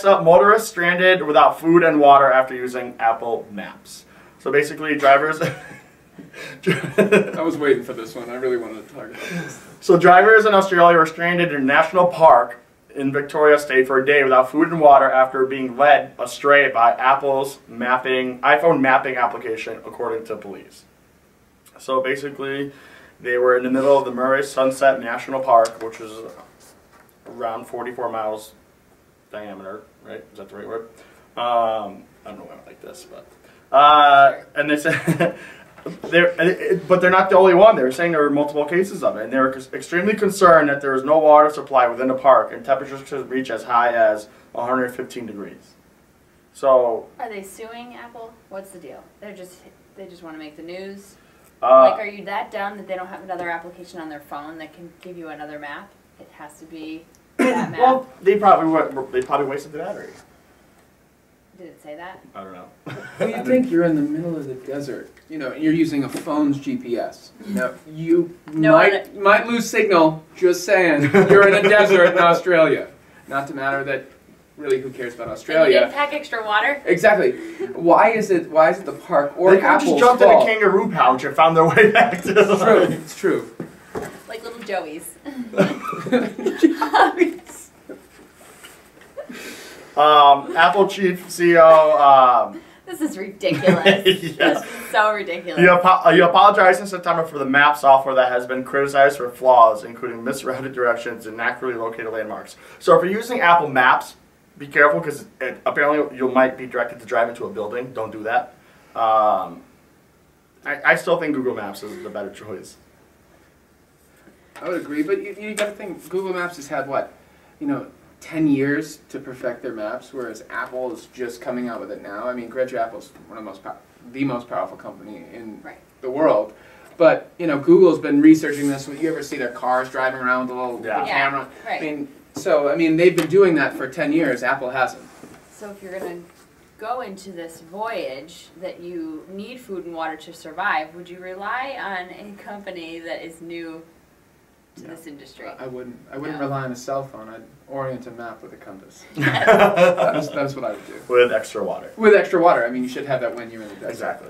up, motorists stranded without food and water after using Apple Maps. So basically, drivers... I was waiting for this one. I really wanted to talk about this. So drivers in Australia were stranded in a national park in Victoria State for a day without food and water after being led astray by Apple's iPhone mapping application, according to police. So basically, they were in the middle of the Murray Sunset National Park, which is around 44 miles diameter, right? Is that the right word? I don't know why I'm like this, but... and they said... but they're not the only one. They were saying there were multiple cases of it, and they were extremely concerned that there was no water supply within the park, and temperatures could reach as high as 115 degrees. So... Are they suing Apple? What's the deal? They just want to make the news? Like, are you that dumb that they don't have another application on their phone that can give you another map? It has to be that map. Well, they probably wasted the battery. Did it say that? I don't know. Well, you think you're in the middle of the desert. You know, you're using a phone's GPS. You might lose signal, just saying. You're in a desert in Australia. Not to matter that, really, who cares about Australia? And you didn't pack extra water? Exactly. Why is it the park or Apple's just jumped fault? in a kangaroo pouch and found their way back to the... It's true. It's true. Like little Joeys. Apple chief CEO... This is ridiculous. Yeah. This is so ridiculous. He apologized in September for the map software that has been criticized for flaws, including misrouted directions and inaccurately located landmarks. So if you're using Apple Maps, be careful, because apparently you might be directed to drive into a building. Don't do that. I still think Google Maps is the better choice. I would agree, but you got to think, Google Maps has had, what, 10 years to perfect their maps, whereas Apple is just coming out with it now. I mean, granted, Apple's one of the most powerful company in the world. But, Google's been researching this. You ever see their cars driving around with a little camera? Yeah, right. I mean, they've been doing that for 10 years. Apple hasn't. So if you're going to go into this voyage that you need food and water to survive, would you rely on a company that is new to this industry? I wouldn't rely on a cell phone. I'd orient a map with a compass. That's what I would do. With extra water. With extra water. I mean, you should have that when you're in the desert. Exactly.